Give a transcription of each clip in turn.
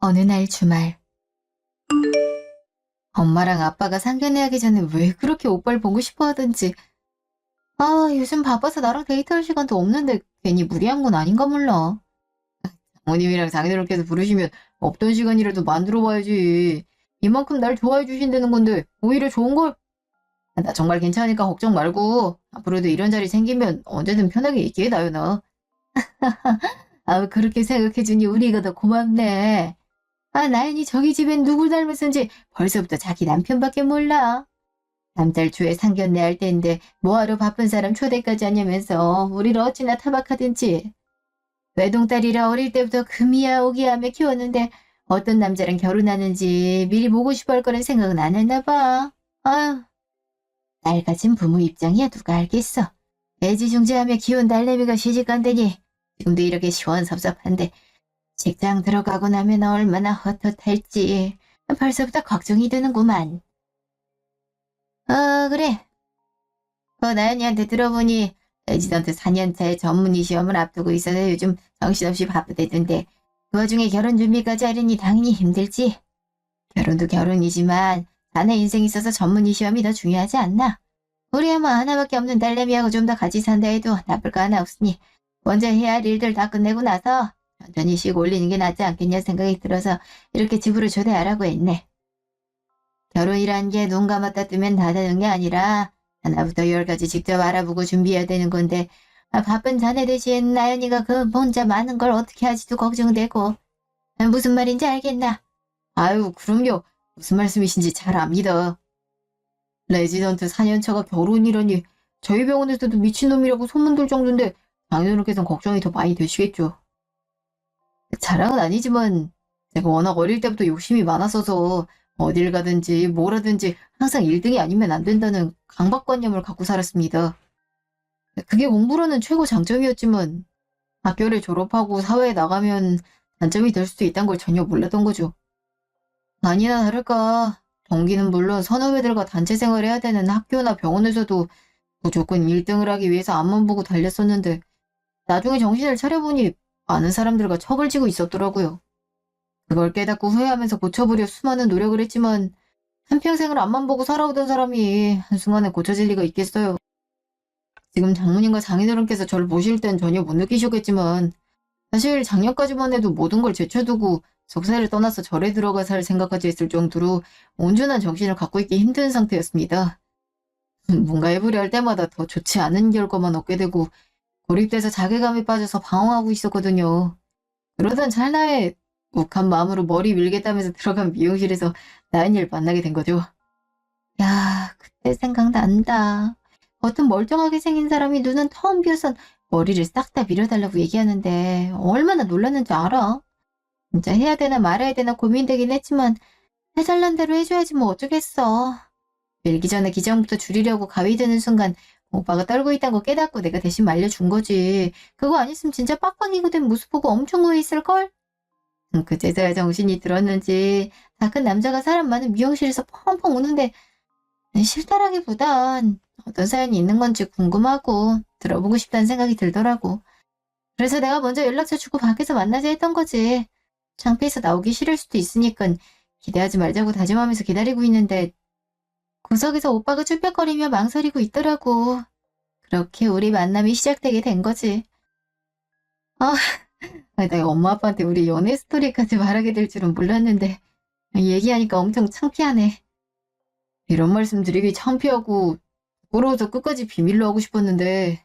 어느 날 주말, 엄마랑 아빠가 상견례하기 전에 왜 그렇게 오빠를 보고 싶어 하던지, 요즘 바빠서 나랑 데이트할 시간도 없는데 괜히 무리한 건 아닌가 몰라. 어머님이랑 장인어른께서 부르시면 없던 시간이라도 만들어 봐야지. 이만큼 날 좋아해 주신다는 건데 오히려 좋은 걸. 나 정말 괜찮으니까 걱정 말고 앞으로도 이런 자리 생기면 언제든 편하게 얘기해, 나연아. 그렇게 생각해주니 우리가 더 고맙네. 나연이 저기 집엔 누굴 닮았는지 벌써부터 자기 남편밖에 몰라. 다음 달 초에 상견례 할 때인데 뭐하러 바쁜 사람 초대까지 하냐면서 우리를 어찌나 타박하든지. 외동딸이라 어릴 때부터 금이야 오기야 하며 키웠는데 어떤 남자랑 결혼하는지 미리 보고 싶어 할 거란 생각은 안 했나 봐. 아휴, 딸 가진 부모 입장이야 누가 알겠어. 애지중지하며 키운 딸내미가 시집간다니 지금도 이렇게 시원섭섭한데 직장 들어가고 나면 얼마나 헛헛할지 벌써부터 걱정이 되는구만. 그래. 나연이한테 들어보니 레지던트 4년차의 전문의 시험을 앞두고 있어서 요즘 정신없이 바쁘대던데 그 와중에 결혼 준비까지 하려니 당연히 힘들지. 결혼도 결혼이지만 자네 인생 있어서 전문의 시험이 더 중요하지 않나? 우리 아마 하나밖에 없는 딸내미하고 좀 더 같이 산다 해도 나쁠 거 하나 없으니 먼저 해야 할 일들 다 끝내고 나서 천천히 쉬고 올리는 게 낫지 않겠냐 생각이 들어서 이렇게 집으로 초대하라고 했네. 결혼이란 게 눈 감았다 뜨면 다 되는 게 아니라 하나부터 열까지 직접 알아보고 준비해야 되는 건데 바쁜 자네 대신 나연이가 그 혼자 많은 걸 어떻게 하지도 걱정되고. 무슨 말인지 알겠나? 아유, 그럼요. 무슨 말씀이신지 잘 압니다. 레지던트 4년차가 결혼이라니 저희 병원에서도 미친놈이라고 소문들 정도인데 장인어른께서는 걱정이 더 많이 되시겠죠. 자랑은 아니지만 제가 워낙 어릴 때부터 욕심이 많았어서 어딜 가든지 뭘 하든지 항상 1등이 아니면 안 된다는 강박관념을 갖고 살았습니다. 그게 공부로는 최고 장점이었지만 학교를 졸업하고 사회에 나가면 단점이 될 수도 있다는 걸 전혀 몰랐던 거죠. 아니나 다를까 동기는 물론 선후배들과 단체 생활해야 되는 학교나 병원에서도 무조건 1등을 하기 위해서 앞만 보고 달렸었는데 나중에 정신을 차려보니 많은 사람들과 척을 지고 있었더라고요. 그걸 깨닫고 후회하면서 고쳐보려 수많은 노력을 했지만 한평생을 앞만 보고 살아오던 사람이 한순간에 고쳐질 리가 있겠어요. 지금 장모님과 장인어른께서 저를 보실 땐 전혀 못 느끼셨겠지만 사실 작년까지만 해도 모든 걸 제쳐두고 속세를 떠나서 절에 들어가 살 생각까지 했을 정도로 온전한 정신을 갖고 있기 힘든 상태였습니다. 뭔가 해보려 할 때마다 더 좋지 않은 결과만 얻게 되고 고립돼서 자괴감에 빠져서 방황하고 있었거든요. 그러던 찰나에 욱한 마음으로 머리 밀겠다면서 들어간 미용실에서 나연이를 만나게 된 거죠. 야, 그때 생각난다. 겉은 멀쩡하게 생긴 사람이 눈은 텅 비어선 머리를 싹 다 밀어달라고 얘기하는데 얼마나 놀랐는지 알아? 진짜 해야 되나 말아야 되나 고민되긴 했지만 해잘난 대로 해줘야지 뭐 어쩌겠어. 밀기 전에 기장부터 줄이려고 가위 드는 순간 오빠가 떨고 있다는 거 깨닫고 내가 대신 말려준 거지. 그거 아니었으면 진짜 빡빡이고 된 모습 보고 엄청 후회했을걸? 그제서야 정신이 들었는지 다 큰 남자가 사람 많은 미용실에서 펑펑 우는데 싫다라기보단 어떤 사연이 있는 건지 궁금하고 들어보고 싶다는 생각이 들더라고. 그래서 내가 먼저 연락처 주고 밖에서 만나자 했던 거지. 창피해서 나오기 싫을 수도 있으니까 기대하지 말자고 다짐하면서 기다리고 있는데 구석에서 오빠가 쭈뼛거리며 망설이고 있더라고. 그렇게 우리 만남이 시작되게 된 거지. 내가 엄마 아빠한테 우리 연애 스토리까지 말하게 될 줄은 몰랐는데 얘기하니까 엄청 창피하네. 이런 말씀 드리기 창피하고 부끄러워서 끝까지 비밀로 하고 싶었는데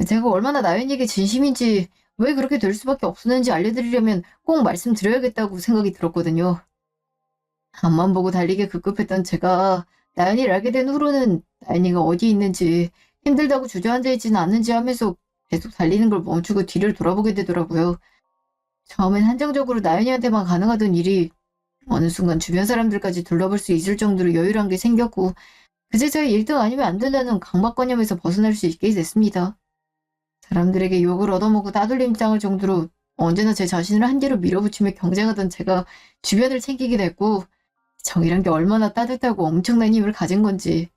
제가 얼마나 나연이에게 진심인지 왜 그렇게 될 수밖에 없었는지 알려드리려면 꼭 말씀드려야겠다고 생각이 들었거든요. 앞만 보고 달리게 급급했던 제가 나연이를 알게 된 후로는 나연이가 어디 있는지 힘들다고 주저앉아 있지는 않는지 하면서 계속 달리는 걸 멈추고 뒤를 돌아보게 되더라고요. 처음엔 한정적으로 나연이한테만 가능하던 일이 어느 순간 주변 사람들까지 둘러볼 수 있을 정도로 여유란 게 생겼고 그제서야 1등 아니면 안 된다는 강박관념에서 벗어날 수 있게 됐습니다. 사람들에게 욕을 얻어먹고 따돌림 당할 정도로 언제나 제 자신을 한계로 밀어붙이며 경쟁하던 제가 주변을 챙기게 됐고 정이란 게 얼마나 따뜻하고 엄청난 힘을 가진 건지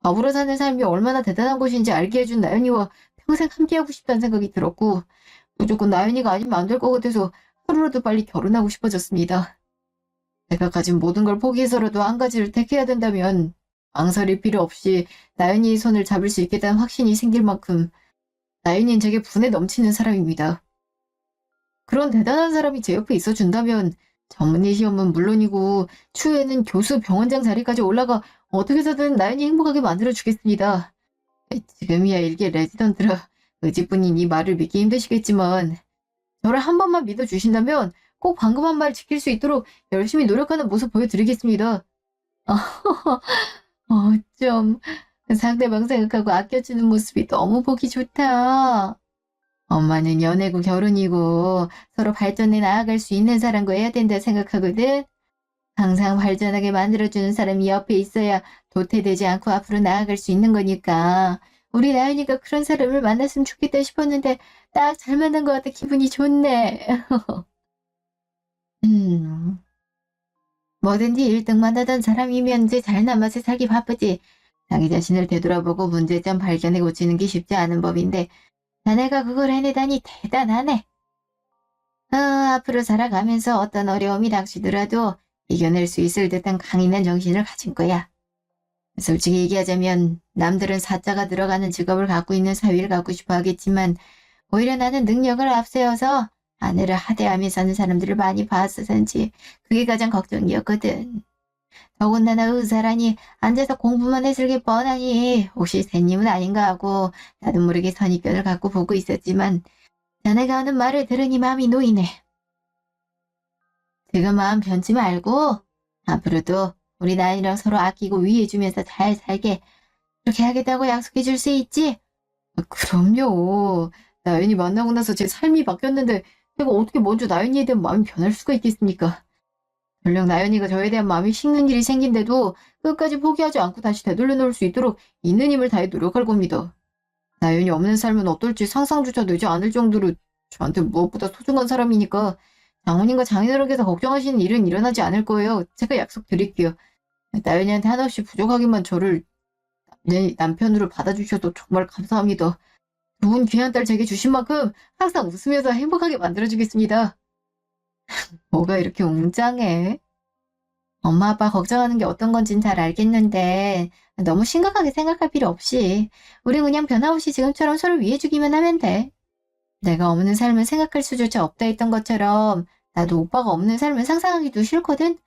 바보로 사는 삶이 얼마나 대단한 것인지 알게 해준 나연이와 평생 함께하고 싶다는 생각이 들었고 무조건 나연이가 아니면 안 될 것 같아서 하루라도 빨리 결혼하고 싶어졌습니다. 내가 가진 모든 걸 포기해서라도 한 가지를 택해야 된다면 망설일 필요 없이 나연이의 손을 잡을 수 있겠다는 확신이 생길 만큼 나연이는 제게 분에 넘치는 사람입니다. 그런 대단한 사람이 제 옆에 있어준다면 전문의 시험은 물론이고 추후에는 교수 병원장 자리까지 올라가 어떻게 해서든 나연이 행복하게 만들어주겠습니다. 지금이야 일개 레지던트라 의지뿐인 이 말을 믿기 힘드시겠지만 저를 한 번만 믿어주신다면 꼭 방금 한 말 지킬 수 있도록 열심히 노력하는 모습 보여드리겠습니다. 어쩜 상대방 생각하고 아껴주는 모습이 너무 보기 좋다. 엄마는 연애고 결혼이고 서로 발전해 나아갈 수 있는 사람과 해야 된다 생각하거든. 항상 발전하게 만들어주는 사람이 옆에 있어야 도태되지 않고 앞으로 나아갈 수 있는 거니까 우리 나연이가 그런 사람을 만났으면 좋겠다 싶었는데 딱 잘 만난 것 같아 기분이 좋네. 뭐든지 1등만 하던 사람이면 이제 잘 남아서 살기 바쁘지. 자기 자신을 되돌아보고 문제점 발견해 고치는 게 쉽지 않은 법인데 자네가 그걸 해내다니 대단하네. 앞으로 살아가면서 어떤 어려움이 닥치더라도 이겨낼 수 있을 듯한 강인한 정신을 가진 거야. 솔직히 얘기하자면 남들은 사자가 들어가는 직업을 갖고 있는 사위를 갖고 싶어 하겠지만 오히려 나는 능력을 앞세워서 아내를 하대하며 사는 사람들을 많이 봤어서인지 그게 가장 걱정이었거든. 더군다나 의사라니 앉아서 공부만 했을 게 뻔하니 혹시 새님은 아닌가 하고 나도 모르게 선입견을 갖고 보고 있었지만 자네가 하는 말을 들으니 마음이 놓이네. 지금 마음 변치 말고 앞으로도 우리 나연이랑 서로 아끼고 위해주면서 잘 살게 그렇게 하겠다고 약속해 줄 수 있지? 그럼요. 나연이 만나고 나서 제 삶이 바뀌었는데 제가 어떻게 먼저 나연이에 대한 마음이 변할 수가 있겠습니까? 전령 나연이가 저에 대한 마음이 식는 일이 생긴데도 끝까지 포기하지 않고 다시 되돌려 놓을 수 있도록 있는 힘을 다해 노력할 겁니다. 나연이 없는 삶은 어떨지 상상조차 되지 않을 정도로 저한테 무엇보다 소중한 사람이니까 장모님과 장인어른께서 걱정하시는 일은 일어나지 않을 거예요. 제가 약속드릴게요. 나연이한테 한없이 부족하기만 저를 내 남편으로 받아주셔도 정말 감사합니다. 두 분 귀한 딸 제게 주신 만큼 항상 웃으면서 행복하게 만들어주겠습니다. 뭐가 이렇게 웅장해? 엄마 아빠 걱정하는 게 어떤 건진 잘 알겠는데 너무 심각하게 생각할 필요 없이 우리 그냥 변함없이 지금처럼 서로 위해주기만 하면 돼. 내가 없는 삶을 생각할 수조차 없다 했던 것처럼 나도 오빠가 없는 삶을 상상하기도 싫거든.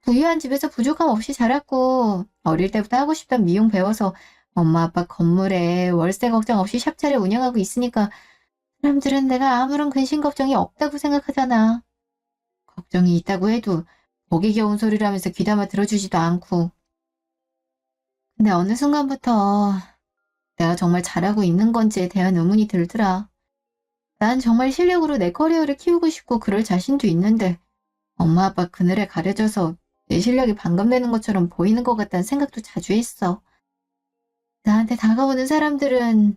부유한 집에서 부족함 없이 자랐고 어릴 때부터 하고 싶던 미용 배워서 엄마 아빠 건물에 월세 걱정 없이 샵 차려 운영하고 있으니까 사람들은 내가 아무런 근심 걱정이 없다고 생각하잖아. 걱정이 있다고 해도 보기 겨운 소리라면서 귀담아 들어주지도 않고. 근데 어느 순간부터 내가 정말 잘하고 있는 건지에 대한 의문이 들더라. 난 정말 실력으로 내 커리어를 키우고 싶고 그럴 자신도 있는데 엄마 아빠 그늘에 가려져서 내 실력이 반감되는 것처럼 보이는 것 같다는 생각도 자주 했어. 나한테 다가오는 사람들은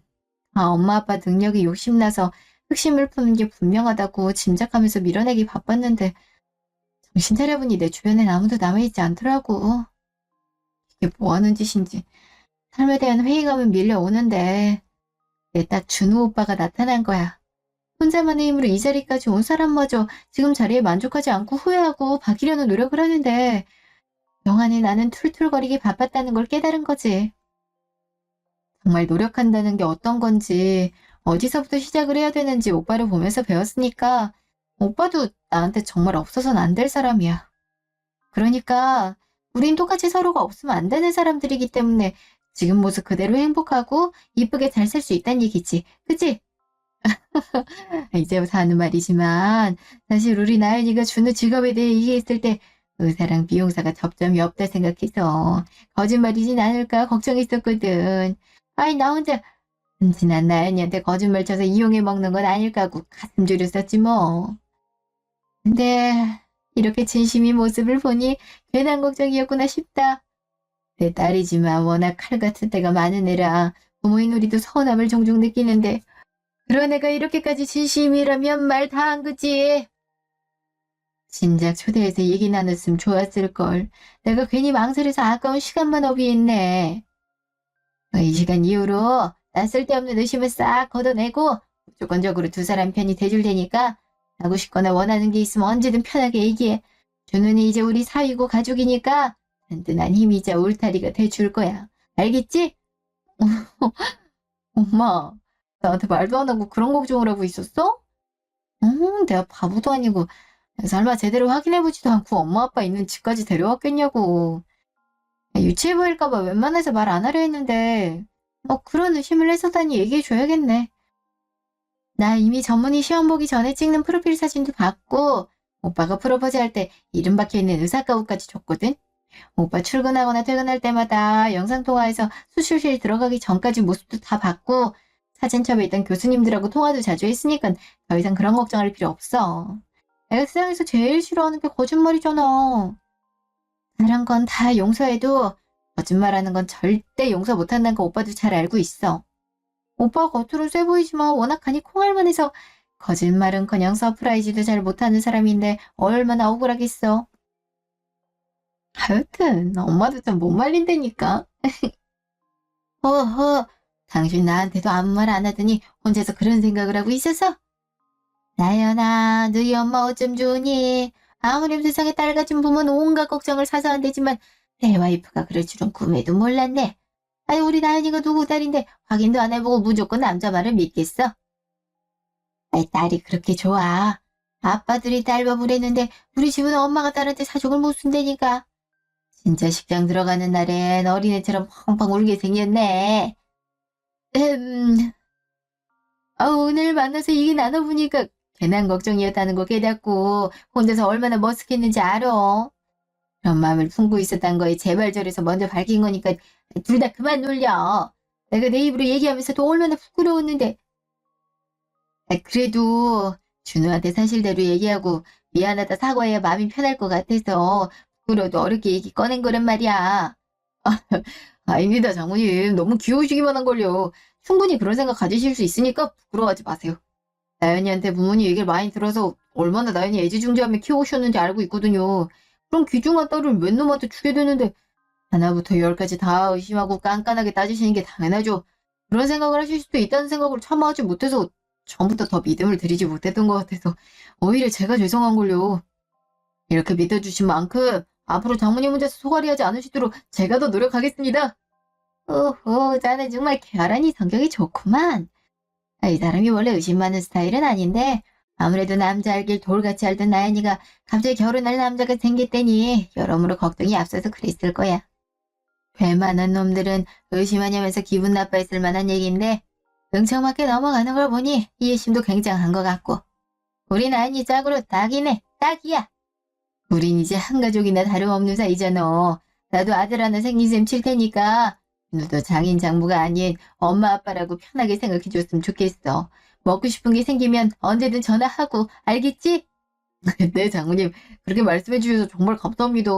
엄마 아빠 능력이 욕심나서 흑심을 푸는 게 분명하다고 짐작하면서 밀어내기 바빴는데 정신 차려보니 내 주변엔 아무도 남아있지 않더라고. 이게 뭐하는 짓인지 삶에 대한 회의감은 밀려오는데 내 딱 준우 오빠가 나타난 거야. 혼자만의 힘으로 이 자리까지 온 사람마저 지금 자리에 만족하지 않고 후회하고 바뀌려는 노력을 하는데 영안에 나는 툴툴거리기 바빴다는 걸 깨달은 거지. 정말 노력한다는 게 어떤 건지 어디서부터 시작을 해야 되는지 오빠를 보면서 배웠으니까 오빠도 나한테 정말 없어서는 안 될 사람이야. 그러니까 우린 똑같이 서로가 없으면 안 되는 사람들이기 때문에 지금 모습 그대로 행복하고 이쁘게 잘 살 수 있다는 얘기지. 그치? 이제부터 하는 말이지만 사실 우리 나연이가 준우 직업에 대해 얘기했을 때 의사랑 미용사가 접점이 없다 생각해서 거짓말이진 않을까 걱정했었거든. 아이 나 혼자 지난 나연이한테 거짓말 쳐서 이용해 먹는 건 아닐까 하고 가슴 졸였었지 뭐. 근데 이렇게 진심인 모습을 보니 괜한 걱정이었구나 싶다. 내 딸이지만 워낙 칼 같은 때가 많은 애라 부모인 우리도 서운함을 종종 느끼는데 그런 애가 이렇게까지 진심이라면 말 다 한 거지. 진작 초대해서 얘기 나눴으면 좋았을걸. 내가 괜히 망설여서 아까운 시간만 허비했네. 이 시간 이후로 나 쓸데없는 의심을 싹 걷어내고 무조건적으로 두 사람 편이 돼줄 테니까 하고 싶거나 원하는 게 있으면 언제든 편하게 얘기해. 준우는 이제 우리 사위고 가족이니까 든든한 힘이자 울타리가 돼줄 거야. 알겠지? 엄마, 나한테 말도 안 하고 그런 걱정을 하고 있었어? 내가 바보도 아니고 설마 제대로 확인해보지도 않고 엄마 아빠 있는 집까지 데려왔겠냐고. 유치해 보일까봐 웬만해서 말 안 하려 했는데 그런 의심을 해서다니 얘기해줘야겠네. 나 이미 전문의 시험 보기 전에 찍는 프로필 사진도 봤고 오빠가 프로포즈 할 때 이름 박혀있는 의사가구까지 줬거든. 오빠 출근하거나 퇴근할 때마다 영상통화해서 수술실 들어가기 전까지 모습도 다 봤고 사진첩에 있던 교수님들하고 통화도 자주 했으니까 더 이상 그런 걱정할 필요 없어. 내가 세상에서 제일 싫어하는 게 거짓말이잖아. 다른 건 다 용서해도 거짓말하는 건 절대 용서 못한다는 거 오빠도 잘 알고 있어. 오빠가 겉으로 쎄 보이지만 워낙 간이 콩알만해서 거짓말은커녕 서프라이즈도 잘 못하는 사람인데 얼마나 억울하겠어. 하여튼 엄마도 좀 못 말린다니까. 허허, 당신 나한테도 아무 말 안 하더니 혼자서 그런 생각을 하고 있어서? 나연아, 너희 엄마 어쩜 좋으니? 아무리 세상에 딸 같은 부모는 온갖 걱정을 사서 한대지만 내 와이프가 그럴 줄은 꿈에도 몰랐네. 아니 우리 나연이가 누구 딸인데 확인도 안 해보고 무조건 남자 말을 믿겠어? 아이 딸이 그렇게 좋아. 아빠들이 딸밥을 했는데 우리 집은 엄마가 딸한테 사족을 못 쓴다니까. 진짜 식당 들어가는 날엔 어린애처럼 펑펑 울게 생겼네. 오늘 만나서 얘기 나눠보니까 괜한 걱정이었다는 거 깨닫고 혼자서 얼마나 머쓱했는지 알아. 그런 마음을 품고 있었단 거에 제발저래서 먼저 밝힌 거니까 둘 다 그만 놀려. 내가 내 입으로 얘기하면서도 얼마나 부끄러웠는데. 그래도 준우한테 사실대로 얘기하고 미안하다 사과해야 마음이 편할 것 같아서 부끄러워도 어렵게 얘기 꺼낸 거란 말이야. 아닙니다 장모님. 너무 귀여우시기만 한걸요. 충분히 그런 생각 가지실 수 있으니까 부끄러워하지 마세요. 나연이한테 부모님 얘기를 많이 들어서 얼마나 나연이 애지중지하며 키워오셨는지 알고 있거든요. 그럼 귀중한 딸을 웬 놈한테 주게 되는데 하나부터 열까지 다 의심하고 깐깐하게 따지시는 게 당연하죠. 그런 생각을 하실 수도 있다는 생각을 차마 하지 못해서 처음부터 더 믿음을 드리지 못했던 것 같아서 오히려 제가 죄송한걸요. 이렇게 믿어주신 만큼 앞으로 장모님 혼자서 소갈이하지 않으시도록 제가 더 노력하겠습니다. 오호, 자네 정말 결혼이 성격이 좋구만. 이 사람이 원래 의심 많은 스타일은 아닌데 아무래도 남자 알길 돌같이 알던 나연이가 갑자기 결혼할 남자가 생겼다니 여러모로 걱정이 앞서서 그랬을 거야. 웬만한 놈들은 의심하냐면서 기분 나빠했을 만한 얘기인데 응청맞게 넘어가는 걸 보니 이해심도 굉장한 것 같고 우리 나연이 짝으로 딱이네. 딱이야. 우린 이제 한 가족이나 다름없는 사이잖아. 나도 아들 하나 생긴 셈 칠 테니까 너도 장인 장모가 아닌 엄마 아빠라고 편하게 생각해줬으면 좋겠어. 먹고 싶은 게 생기면 언제든 전화하고 알겠지? 네 장모님 그렇게 말씀해 주셔서 정말 감사합니다.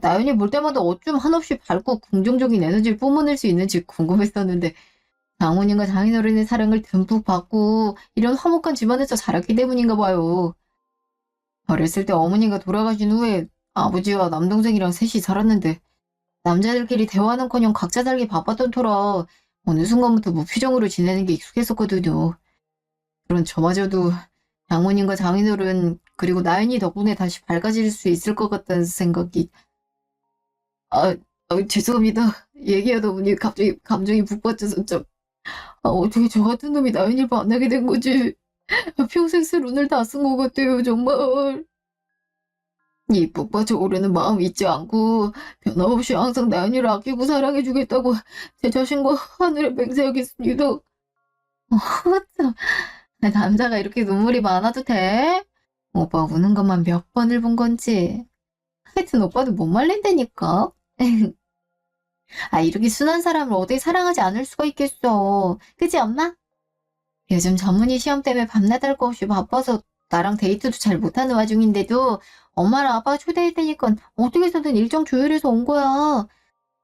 나연이 볼 때마다 어쩜 한없이 밝고 긍정적인 에너지를 뿜어낼 수 있는지 궁금했었는데 장모님과 장인어른의 사랑을 듬뿍 받고 이런 화목한 집안에서 자랐기 때문인가 봐요. 어렸을 때 어머니가 돌아가신 후에 아버지와 남동생이랑 셋이 살았는데 남자들끼리 대화는커녕 각자 살기 바빴던 터라 어느 순간부터 무표정으로 지내는 게 익숙했었거든요. 그런 저마저도 장모님과 장인어른 그리고 나연이 덕분에 다시 밝아질 수 있을 것 같다는 생각이 죄송합니다. 얘기하다 보니 갑자기 감정이 북받쳐서 어떻게 저 같은 놈이 나연이를 만나게 된 거지. 평생 쓸 운을 다 쓴 것 같아요 정말. 이 북받쳐 오르는 마음 잊지 않고 변함없이 항상 나연이를 아끼고 사랑해주겠다고 제 자신과 하늘에 맹세하겠습니다. 참. 남자가 이렇게 눈물이 많아도 돼? 오빠 우는 것만 몇 번을 본 건지. 하여튼 오빠도 못 말린다니까. 이렇게 순한 사람을 어디 사랑하지 않을 수가 있겠어. 그치 엄마? 요즘 전문의 시험 때문에 밤낮 할 거 없이 바빠서 나랑 데이트도 잘 못하는 와중인데도 엄마랑 아빠가 초대했다니까 어떻게 해서든 일정 조율해서 온 거야.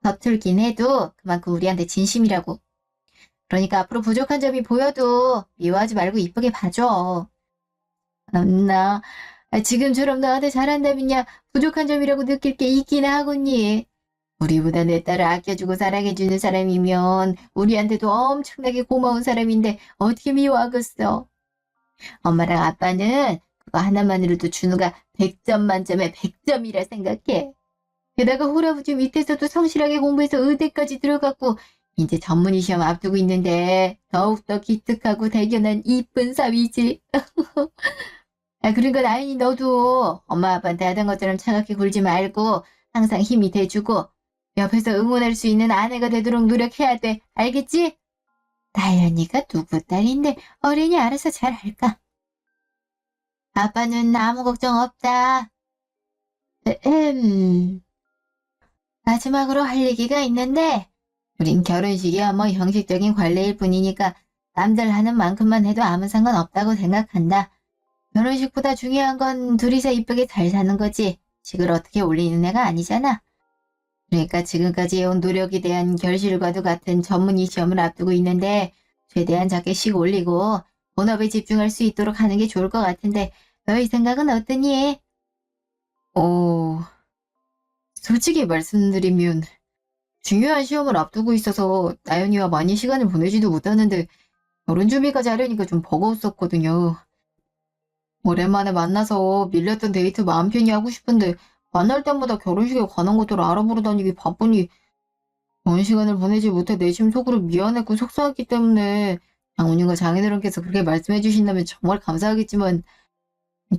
서툴긴 해도 그만큼 우리한테 진심이라고. 그러니까 앞으로 부족한 점이 보여도 미워하지 말고 이쁘게 봐줘. 나 지금처럼 나한테 잘한다면야 부족한 점이라고 느낄 게 있긴 하겠니. 우리보다 내 딸을 아껴주고 사랑해주는 사람이면 우리한테도 엄청나게 고마운 사람인데 어떻게 미워하겠어. 엄마랑 아빠는 그거 하나만으로도 준우가 100점 만점에 100점이라 생각해. 게다가 홀아부지 밑에서도 성실하게 공부해서 의대까지 들어갔고 이제 전문의 시험 앞두고 있는데 더욱더 기특하고 대견한 이쁜 사위지. 그러니까 나연이 너도 엄마 아빠한테 하던 것처럼 차갑게 굴지 말고 항상 힘이 돼주고 옆에서 응원할 수 있는 아내가 되도록 노력해야 돼. 알겠지? 나연이가 누구 딸인데 어린이 알아서 잘 할까? 아빠는 아무 걱정 없다. 마지막으로 할 얘기가 있는데 우린 결혼식이야 뭐 형식적인 관례일 뿐이니까 남들 하는 만큼만 해도 아무 상관없다고 생각한다. 결혼식보다 중요한 건 둘이서 이쁘게 잘 사는 거지. 식을 어떻게 올리는 애가 아니잖아. 그러니까 지금까지 해온 노력에 대한 결실과도 같은 전문의 시험을 앞두고 있는데 최대한 작게 식 올리고 본업에 집중할 수 있도록 하는 게 좋을 것 같은데 너희 생각은 어떠니? 솔직히 말씀드리면 중요한 시험을 앞두고 있어서 나연이와 많이 시간을 보내지도 못하는데 결혼 준비까지 하려니까 좀 버거웠었거든요. 오랜만에 만나서 밀렸던 데이트 마음 편히 하고 싶은데 만날 때마다 결혼식에 관한 것들을 알아보러 다니기 바쁘니 좋은 시간을 보내지 못해 내심 속으로 미안했고 속상했기 때문에 장모님과 장인어른께서 그렇게 말씀해 주신다면 정말 감사하겠지만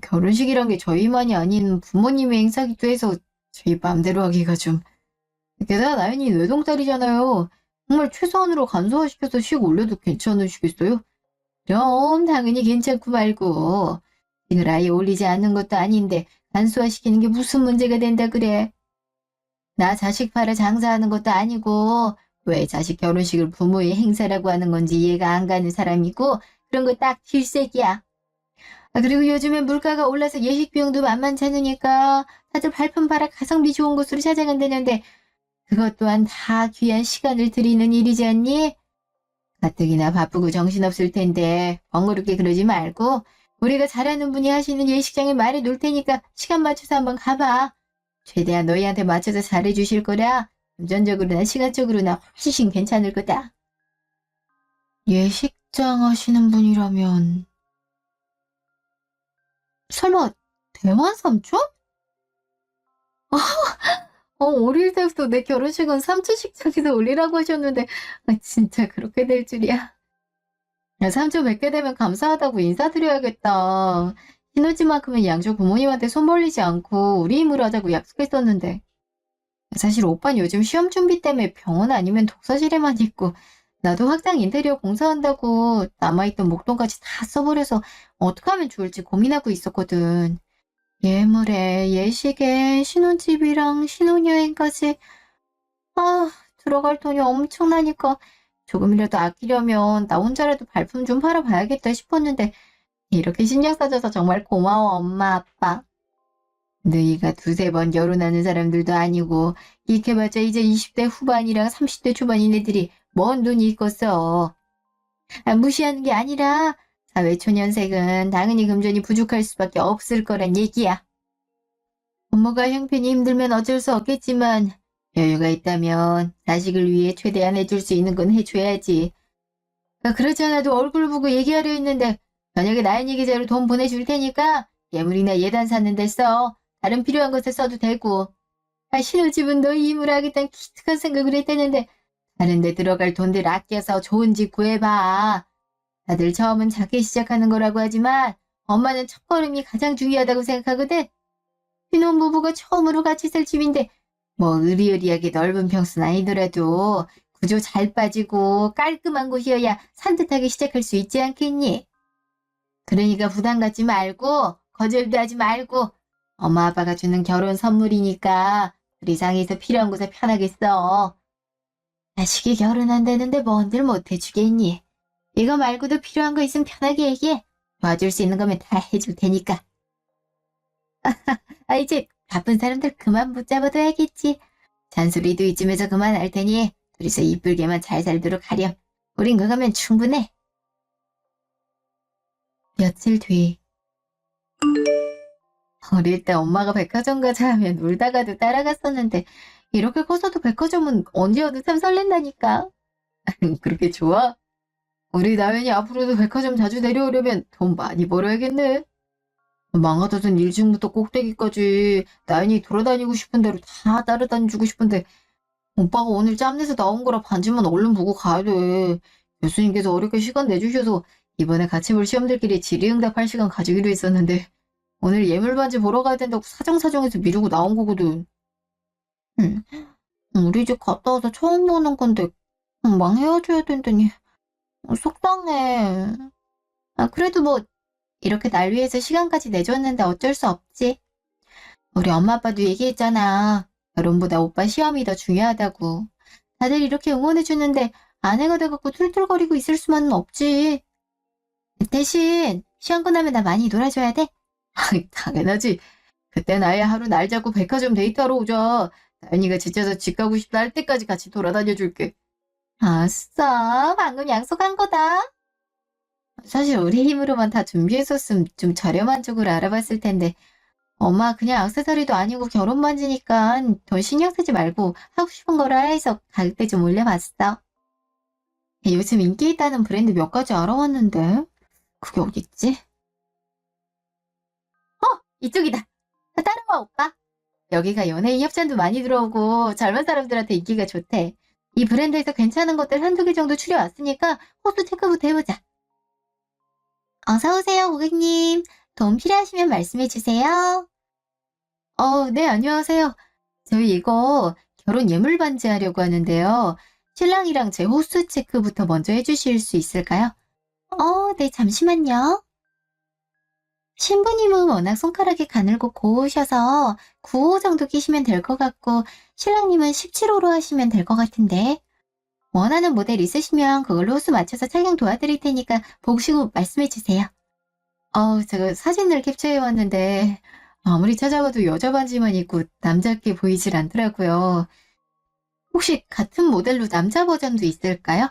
결혼식이란 게 저희만이 아닌 부모님의 행사기도 해서 저희 마음대로 하기가 좀... 게다가 나연이 외동딸이잖아요. 정말 최소한으로 간소화시켜서 식 올려도 괜찮으시겠어요? 그럼 당연히 괜찮고 말고 식을 아예 올리지 않는 것도 아닌데 간소화시키는 게 무슨 문제가 된다 그래. 나 자식 팔아 장사하는 것도 아니고 왜 자식 결혼식을 부모의 행사라고 하는 건지 이해가 안 가는 사람이고 그런 거 딱 필색이야. 그리고 요즘엔 물가가 올라서 예식 비용도 만만치 않으니까 다들 발품 팔아 가성비 좋은 곳으로 찾아간다는데 그것 또한 다 귀한 시간을 들이는 일이지 않니? 가뜩이나 바쁘고 정신없을 텐데 번거롭게 그러지 말고 우리가 잘하는 분이 하시는 예식장에 말해 놓을 테니까 시간 맞춰서 한번 가봐. 최대한 너희한테 맞춰서 잘해주실 거라 금전적으로나 시간적으로나 훨씬 괜찮을 거다. 예식장 하시는 분이라면 설마 대만 삼촌? 어릴 때부터 내 결혼식은 삼촌식장에서 올리라고 하셨는데 진짜 그렇게 될 줄이야. 야, 삼촌 뵙게 되면 감사하다고 인사드려야겠다. 신혼집만큼은 양쪽 부모님한테 손 벌리지 않고 우리 힘으로 하자고 약속했었는데. 사실 오빠는 요즘 시험 준비 때문에 병원 아니면 독서실에만 있고 나도 확장 인테리어 공사한다고 남아있던 목돈까지 다 써버려서 어떻게 하면 좋을지 고민하고 있었거든. 예물에 예식에 신혼집이랑 신혼여행까지 들어갈 돈이 엄청나니까 조금이라도 아끼려면 나 혼자라도 발품 좀 팔아봐야겠다 싶었는데 이렇게 신경 써줘서 정말 고마워 엄마 아빠. 너희가 두세 번 결혼하는 사람들도 아니고 익혀봤자 이제 20대 후반이랑 30대 초반인 애들이 뭔 돈이 있겠어. 무시하는 게 아니라 사회초년생은 당연히 금전이 부족할 수밖에 없을 거란 얘기야. 부모가 형편이 힘들면 어쩔 수 없겠지만 여유가 있다면 자식을 위해 최대한 해줄 수 있는 건 해줘야지. 그렇지 않아도 얼굴 보고 얘기하려 했는데 저녁에 나연이 계좌로 돈 보내줄 테니까 예물이나 예단 사는 데 써. 다른 필요한 것에 써도 되고. 신혼집은 너희 힘으로 하겠다는 기특한 생각을 했다는데 다른 데 들어갈 돈들 아껴서 좋은 집 구해봐. 다들 처음은 작게 시작하는 거라고 하지만 엄마는 첫걸음이 가장 중요하다고 생각하거든. 신혼부부가 처음으로 같이 살 집인데 뭐 으리으리하게 넓은 평수는 아니더라도 구조 잘 빠지고 깔끔한 곳이어야 산뜻하게 시작할 수 있지 않겠니? 그러니까 부담 갖지 말고 거절도 하지 말고 엄마 아빠가 주는 결혼 선물이니까 둘이 상의해서 필요한 곳에 편하게 써. 자식이 결혼한다는데 뭔들 못해주겠니? 이거 말고도 필요한 거 있으면 편하게 얘기해. 도와줄 수 있는 거면 다 해줄 테니까. 이제 바쁜 사람들 그만 붙잡아둬야겠지. 잔소리도 이쯤에서 그만할 테니 둘이서 이쁘게만 잘 살도록 하렴. 우린 그거면 충분해. 며칠 뒤. 어릴 때 엄마가 백화점 가자 하면 울다가도 따라갔었는데 이렇게 커서도 백화점은 언제 와도 참 설렌다니까. 그렇게 좋아? 우리 나연이 앞으로도 백화점 자주 내려오려면 돈 많이 벌어야겠네. 망하다던 1층부터 꼭대기까지 나연이 돌아다니고 싶은 대로 다 따라다니주고 싶은데 오빠가 오늘 짬내서 나온 거라 반지만 얼른 보고 가야 돼. 교수님께서 어렵게 시간 내주셔서 이번에 같이 볼 시험들끼리 질의응답할 시간 가지기로 했었는데 오늘 예물반지 보러 가야 된다고 사정사정해서 미루고 나온 거거든. 응. 우리 집 갔다 와서 처음 보는 건데 금방 헤어져야 된다니 속상해. 그래도 뭐 이렇게 날 위해서 시간까지 내줬는데 어쩔 수 없지. 우리 엄마 아빠도 얘기했잖아. 결혼보다 오빠 시험이 더 중요하다고. 다들 이렇게 응원해주는데 아내가 돼갖고 툴툴거리고 있을 수만은 없지. 대신 시험 끝나면 나 많이 놀아줘야 돼? 당연하지. 그때 나야 하루 날 잡고 백화점 데이트하러 오자. 나연이가 지쳐서 집 가고 싶다 할 때까지 같이 돌아다녀줄게. 아싸, 방금 약속한 거다. 사실 우리 힘으로만 다 준비했었으면 좀 저렴한 쪽으로 알아봤을 텐데 엄마 그냥 액세서리도 아니고 결혼 반지니까 돈 신경 쓰지 말고 하고 싶은 거라 해서 가격대 좀 올려봤어. 요즘 인기 있다는 브랜드 몇 가지 알아왔는데 그게 어딨지? 이쪽이다. 따라와 오빠. 여기가 연예인 협찬도 많이 들어오고 젊은 사람들한테 인기가 좋대. 이 브랜드에서 괜찮은 것들 한두 개 정도 추려왔으니까 호수 체크부터 해보자. 어서오세요 고객님. 도움 필요하시면 말씀해주세요. 네, 안녕하세요. 저희 이거 결혼 예물 반지 하려고 하는데요. 신랑이랑 제 호수 체크부터 먼저 해주실 수 있을까요? 네, 잠시만요. 신부님은 워낙 손가락이 가늘고 고우셔서 9호 정도 끼시면 될 것 같고 신랑님은 17호로 하시면 될 것 같은데 원하는 모델 있으시면 그걸로 호수 맞춰서 착용 도와드릴 테니까 보시고 말씀해주세요. 제가 사진을 캡처해왔는데 아무리 찾아봐도 여자 반지만 있고 남자께 보이질 않더라고요. 혹시 같은 모델로 남자 버전도 있을까요?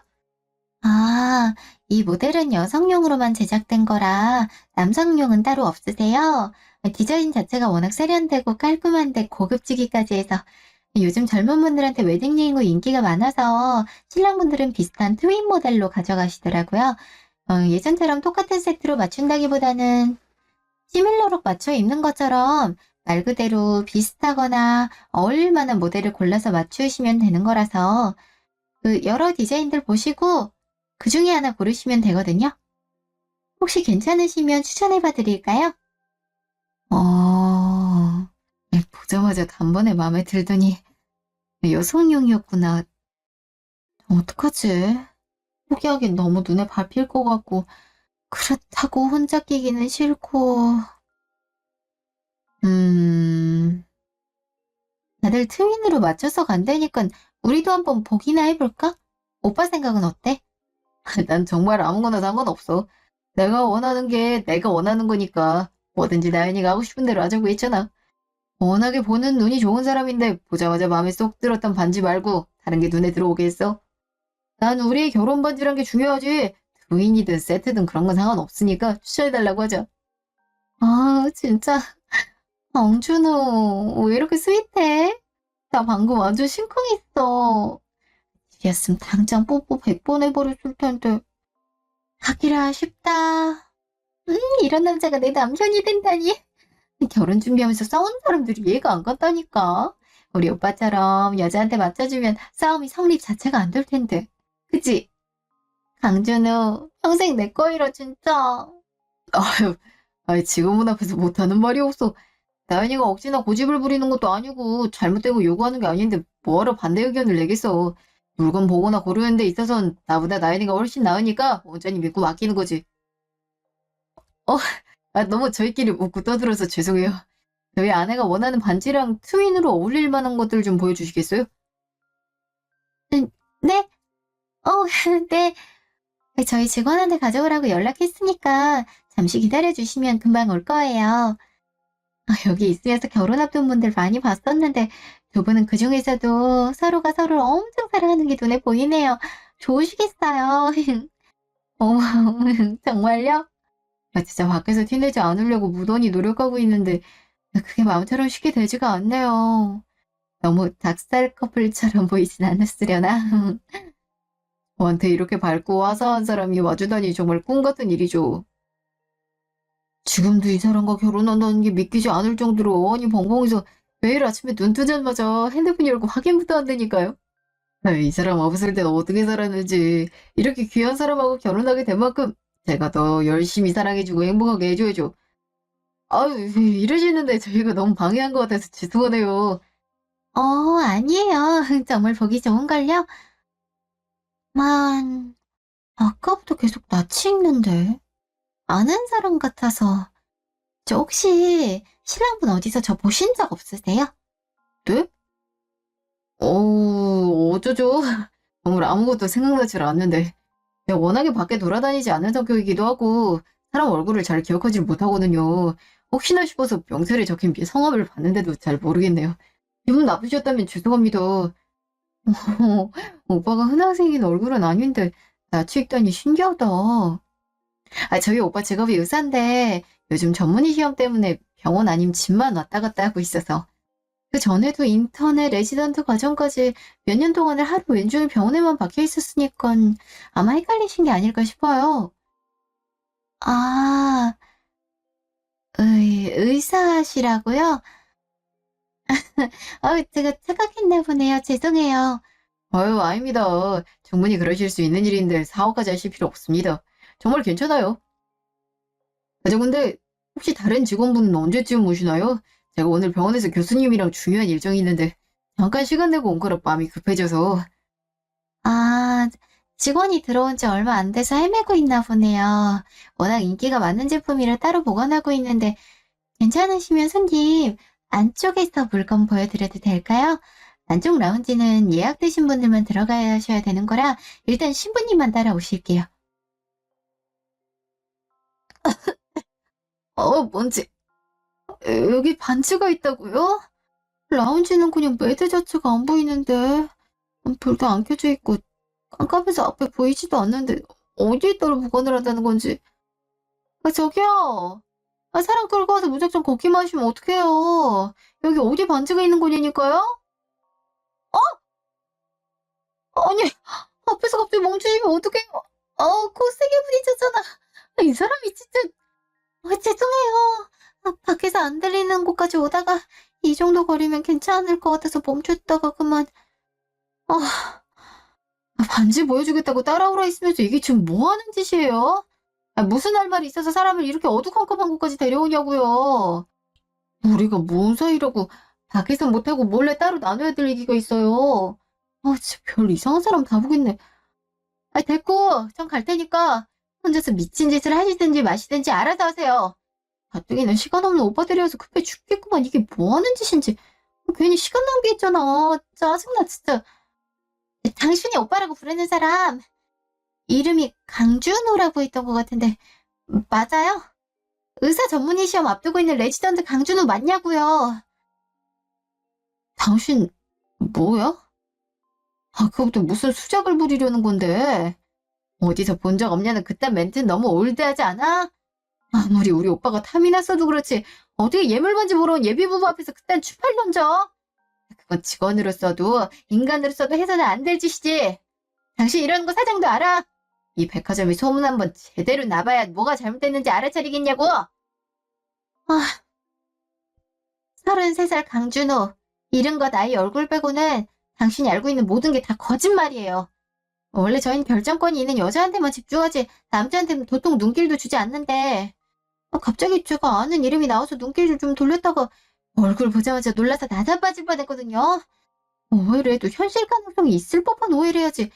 이 모델은 여성용으로만 제작된 거라 남성용은 따로 없으세요? 디자인 자체가 워낙 세련되고 깔끔한데 고급지기까지 해서 요즘 젊은 분들한테 웨딩링 후 인기가 많아서 신랑분들은 비슷한 트윈 모델로 가져가시더라고요. 예전처럼 똑같은 세트로 맞춘다기보다는 시밀러룩 맞춰 입는 것처럼 말 그대로 비슷하거나 어울릴 만한 모델을 골라서 맞추시면 되는 거라서 여러 디자인들 보시고 그 중에 하나 고르시면 되거든요. 혹시 괜찮으시면 추천해봐 드릴까요? 보자마자 단번에 마음에 들더니 여성용이었구나. 어떡하지? 포기하긴 너무 눈에 밟힐 것 같고 그렇다고 혼자 끼기는 싫고 다들 트윈으로 맞춰서 간다니까 우리도 한번 보기나 해볼까? 오빠 생각은 어때? 난 정말 아무거나 상관없어. 내가 원하는 게 내가 원하는 거니까 뭐든지 나연이가 하고 싶은 대로 하자고 했잖아. 워낙에 보는 눈이 좋은 사람인데 보자마자 마음에 쏙 들었던 반지 말고 다른 게 눈에 들어오겠어? 난 우리의 결혼 반지란 게 중요하지. 트윈이든 세트든 그런 건 상관없으니까 추천해달라고 하자. 진짜 엉준호 왜 이렇게 스윗해? 나 방금 완전 심쿵했어. 이랬으면 당장 뽀뽀 100번 해버렸을 텐데. 하기라 쉽다. 이런 남자가 내 남편이 된다니. 결혼 준비하면서 싸우는 사람들이 이해가 안 간다니까. 우리 오빠처럼 여자한테 맞춰주면 싸움이 성립 자체가 안 될 텐데. 그치? 강준우, 평생 내 거이라 진짜. 직원분 앞에서 못하는 말이 없어. 나연이가 억지나 고집을 부리는 것도 아니고 잘못되고 요구하는 게 아닌데 뭐하러 반대 의견을 내겠어. 물건 보거나 고르는 데 있어선 나보다 나연이가 훨씬 나으니까 온전히 믿고 맡기는 거지. 너무 저희끼리 웃고 떠들어서 죄송해요. 저희 아내가 원하는 반지랑 트윈으로 어울릴 만한 것들 좀 보여주시겠어요? 네? 네. 저희 직원한테 가져오라고 연락했으니까 잠시 기다려주시면 금방 올 거예요. 여기 있으면서 결혼 앞둔 분들 많이 봤었는데 두 분은 그 중에서도 서로가 서로를 엄청 사랑하는 게 눈에 보이네요. 좋으시겠어요. 어머, 정말요? 진짜 밖에서 티내지 않으려고 무던히 노력하고 있는데 그게 마음처럼 쉽게 되지가 않네요. 너무 닭살 커플처럼 보이진 않았으려나? 저한테 이렇게 밝고 화사한 사람이 와주다니 정말 꿈 같은 일이죠. 지금도 이 사람과 결혼한다는 게 믿기지 않을 정도로 어안이 벙벙해서 매일 아침에 눈 뜨자마자 핸드폰 열고 확인부터 한다니까요. 이 사람 없을 땐 어떻게 살았는지 이렇게 귀한 사람하고 결혼하게 된 만큼 제가 더 열심히 사랑해주고 행복하게 해줘야죠. 아유, 이러시는데 저희가 너무 방해한 것 같아서 죄송하네요. 아니에요. 정말 보기 좋은걸요? 만, 아까부터 계속 낯이 익는데. 아는 사람 같아서. 저 혹시 신랑분 어디서 저 보신 적 없으세요? 네? 어쩌죠? 정말 아무것도 생각나질 않는데. 내가 워낙에 밖에 돌아다니지 않는 성격이기도 하고 사람 얼굴을 잘 기억하지 못하거든요. 혹시나 싶어서 명세에 적힌 성함을 봤는데도 잘 모르겠네요. 기분 나쁘셨다면 죄송합니다. 오빠가 흔하게 생긴 얼굴은 아닌데 낯이 익다니 신기하다. 저희 오빠 직업이 의사인데 요즘 전문의 시험 때문에 병원 아님 집만 왔다 갔다 하고 있어서 그 전에도 인턴에 레지던트 과정까지 몇 년 동안을 하루 왼종일 병원에만 박혀 있었으니까 아마 헷갈리신 게 아닐까 싶어요. 아, 의사시라고요? 제가 착각했나 보네요. 죄송해요. 아유, 아닙니다. 충분히 그러실 수 있는 일인데 사업까지 하실 필요 없습니다. 정말 괜찮아요. 근데 혹시 다른 직원분은 언제쯤 오시나요? 제가 오늘 병원에서 교수님이랑 중요한 일정이 있는데 잠깐 시간 내고 온 거라 마음이 급해져서. 아, 직원이 들어온 지 얼마 안 돼서 헤매고 있나 보네요. 워낙 인기가 많은 제품이라 따로 보관하고 있는데 괜찮으시면 손님 안쪽에서 물건 보여드려도 될까요? 안쪽 라운지는 예약되신 분들만 들어가셔야 되는 거라 일단 신부님만 따라오실게요. 뭔지 여기 반지가 있다고요? 라운지는 그냥 매대 자체가 안 보이는데 불도 안 켜져 있고 깜깜해서 앞에 보이지도 않는데 어디에 따라 보관을 한다는 건지. 저기요. 사람 끌고 와서 무작정 걷기만 하시면 어떡해요. 여기 어디 반지가 있는 곳이니까요? 아니, 앞에서 갑자기 멈추시면 어떡해요. 코 세게 부딪혔잖아. 이 사람이 진짜. 죄송해요. 밖에서 안 들리는 곳까지 오다가 이 정도 거리면 괜찮을 것 같아서 멈췄다가 그만. 반지 보여주겠다고 따라오라 했으면서 이게 지금 뭐 하는 짓이에요? 무슨 할 말이 있어서 사람을 이렇게 어두컴컴한 곳까지 데려오냐고요. 우리가 뭔 사이라고 밖에서 못하고 몰래 따로 나눠야 될 얘기가 있어요. 진짜 별 이상한 사람 다 보겠네. 됐고, 전 갈 테니까 혼자서 미친 짓을 하시든지 마시든지 알아서 하세요. 가뜩이나 시간 없는 오빠들이어서 급해 죽겠구만. 이게 뭐 하는 짓인지. 괜히 시간 낭비했잖아. 짜증나, 진짜. 당신이 오빠라고 부르는 사람 이름이 강준호라고 했던 것 같은데 맞아요? 의사 전문의 시험 앞두고 있는 레지던트 강준호 맞냐고요? 당신 뭐야? 그것도 무슨 수작을 부리려는 건데. 어디서 본 적 없냐는 그딴 멘트는 너무 올드하지 않아? 아무리 우리 오빠가 탐이 났어도 그렇지 어떻게 예물반지 보러 온 예비부부 앞에서 그딴 추팔 던져? 그건 직원으로서도 인간으로서도 해서는 안 될 짓이지. 당신 이러는 거 사장도 알아? 이 백화점이 소문 한번 제대로 나봐야 뭐가 잘못됐는지 알아차리겠냐고. 33살 강준호. 이름과 나이 얼굴 빼고는 당신이 알고 있는 모든 게 다 거짓말이에요. 원래 저희는 결정권이 있는 여자한테만 집중하지 남자한테는 도통 눈길도 주지 않는데 갑자기 제가 아는 이름이 나와서 눈길을 좀 돌렸다가 얼굴 보자마자 놀라서 나자 빠질 뻔했거든요. 오해를 해도 현실 가능성이 있을 법한 오해를 해야지.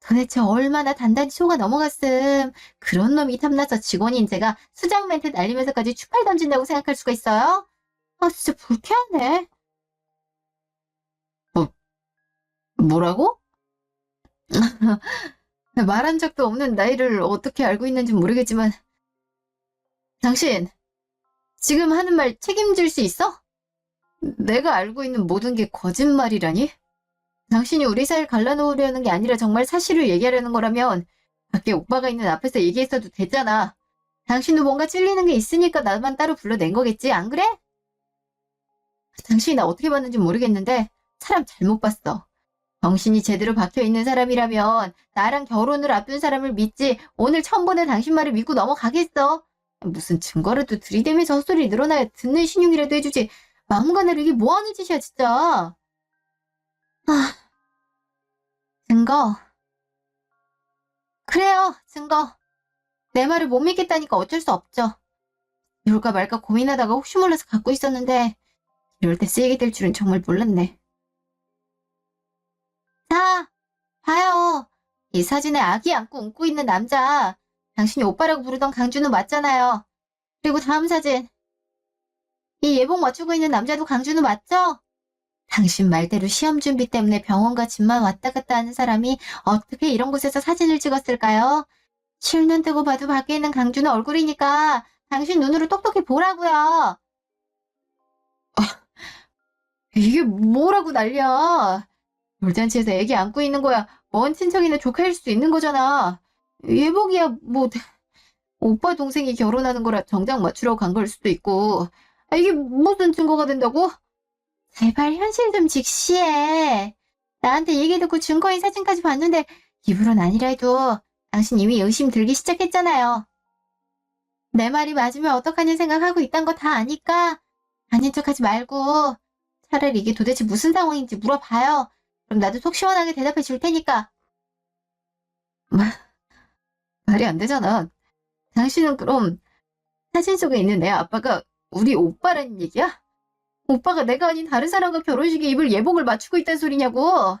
도대체 얼마나 단단히 속아 넘어갔음. 그런 놈이 탐나서 직원인 제가 수작 멘트 날리면서까지 추팔 던진다고 생각할 수가 있어요? 진짜 불쾌하네. 뭐라고? 말한 적도 없는 나이를 어떻게 알고 있는지 모르겠지만 당신 지금 하는 말 책임질 수 있어? 내가 알고 있는 모든 게 거짓말이라니? 당신이 우리 사이를 갈라놓으려는 게 아니라 정말 사실을 얘기하려는 거라면 밖에 오빠가 있는 앞에서 얘기했어도 됐잖아. 당신도 뭔가 찔리는 게 있으니까 나만 따로 불러낸 거겠지, 안 그래? 당신이 나 어떻게 봤는지 모르겠는데 사람 잘못 봤어. 정신이 제대로 박혀있는 사람이라면 나랑 결혼을 앞둔 사람을 믿지 오늘 처음 보는 당신 말을 믿고 넘어가겠어? 무슨 증거라도 들이대면서 헛소리 늘어나야 듣는 신용이라도 해주지. 막무가내로 이게 뭐하는 짓이야 진짜. 아, 증거. 그래요, 증거. 내 말을 못 믿겠다니까 어쩔 수 없죠. 이럴까 말까 고민하다가 혹시 몰라서 갖고 있었는데 이럴 때 쓰이게 될 줄은 정말 몰랐네. 자, 봐요. 이 사진에 아기 안고 웃고 있는 남자. 당신이 오빠라고 부르던 강준우 맞잖아요. 그리고 다음 사진. 이 예복 맞추고 있는 남자도 강준우 맞죠? 당신 말대로 시험 준비 때문에 병원과 집만 왔다 갔다 하는 사람이 어떻게 이런 곳에서 사진을 찍었을까요? 실눈 뜨고 봐도 밖에 있는 강준우 얼굴이니까 당신 눈으로 똑똑히 보라고요. 이게 뭐라고 난리야. 돌잔치에서 애기 안고 있는 거야. 먼 친척이나 조카일 수도 있는 거잖아. 예복이야 뭐 오빠 동생이 결혼하는 거라 정장 맞추러 간 걸 수도 있고. 이게 무슨 증거가 된다고? 제발 현실 좀 직시해. 나한테 얘기 듣고 증거인 사진까지 봤는데 입으론 아니라 해도 당신 이미 의심 들기 시작했잖아요. 내 말이 맞으면 어떡하냐 생각하고 있단 거 다 아니까 아닌 척하지 말고 차라리 이게 도대체 무슨 상황인지 물어봐요. 그럼 나도 속 시원하게 대답해 줄 테니까. 말이 안 되잖아. 당신은 그럼 사진 속에 있는 내 아빠가 우리 오빠라는 얘기야? 오빠가 내가 아닌 다른 사람과 결혼식에 입을 예복을 맞추고 있다는 소리냐고.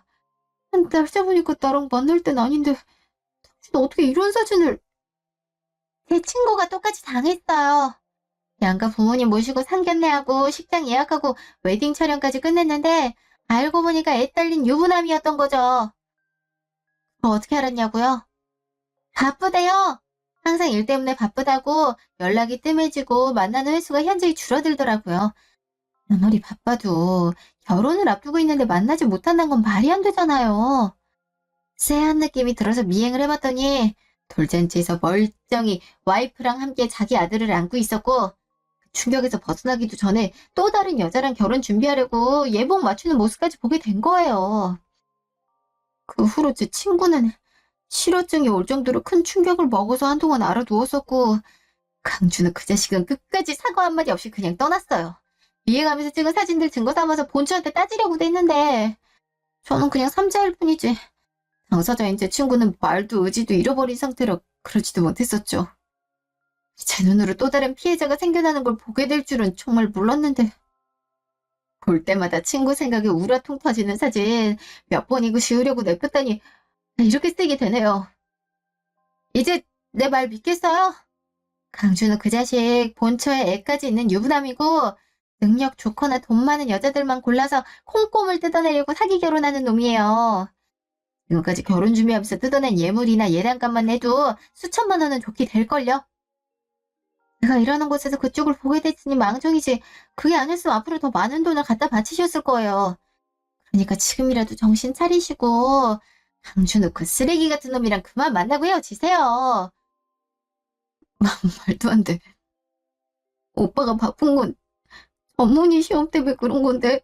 날짜 보니까 나랑 만날 땐 아닌데 당신 어떻게 이런 사진을. 제 친구가 똑같이 당했어요. 양가 부모님 모시고 상견례하고 식장 예약하고 웨딩 촬영까지 끝냈는데 알고 보니까 애 딸린 유부남이었던 거죠. 어떻게 알았냐고요? 바쁘대요. 항상 일 때문에 바쁘다고 연락이 뜸해지고 만나는 횟수가 현저히 줄어들더라고요. 아무리 바빠도 결혼을 앞두고 있는데 만나지 못한다는 건 말이 안 되잖아요. 쎄한 느낌이 들어서 미행을 해봤더니 돌잔치에서 멀쩡히 와이프랑 함께 자기 아들을 안고 있었고 충격에서 벗어나기도 전에 또 다른 여자랑 결혼 준비하려고 예복 맞추는 모습까지 보게 된 거예요. 그 후로 제 친구는 실어증이 올 정도로 큰 충격을 먹어서 한동안 알아두었었고 강준은 그 자식은 끝까지 사과 한마디 없이 그냥 떠났어요. 미행하면서 찍은 사진들 증거 삼아서 본처한테 따지려고도 했는데 저는 그냥 삼자일 뿐이지 당사자인 제 친구는 말도 의지도 잃어버린 상태라 그러지도 못했었죠. 제 눈으로 또 다른 피해자가 생겨나는 걸 보게 될 줄은 정말 몰랐는데 볼 때마다 친구 생각에 우라통 터지는 사진 몇 번이고 지우려고 냅뒀더니 이렇게 쓰게 되네요. 이제 내 말 믿겠어요? 강준우 그 자식 본처에 애까지 있는 유부남이고 능력 좋거나 돈 많은 여자들만 골라서 콩고물 뜯어내려고 사기 결혼하는 놈이에요. 지금까지 결혼 준비하면서 뜯어낸 예물이나 예단값만 내도 수천만 원은 좋게 될걸요? 내가 일하는 곳에서 그쪽을 보게 됐으니 망정이지 그게 아니었으면 앞으로 더 많은 돈을 갖다 바치셨을 거예요. 그러니까 지금이라도 정신 차리시고 강준우 그 쓰레기 같은 놈이랑 그만 만나고 헤어지세요. 말도 안 돼. 오빠가 바쁜 건 어머니 시험 때문에 그런 건데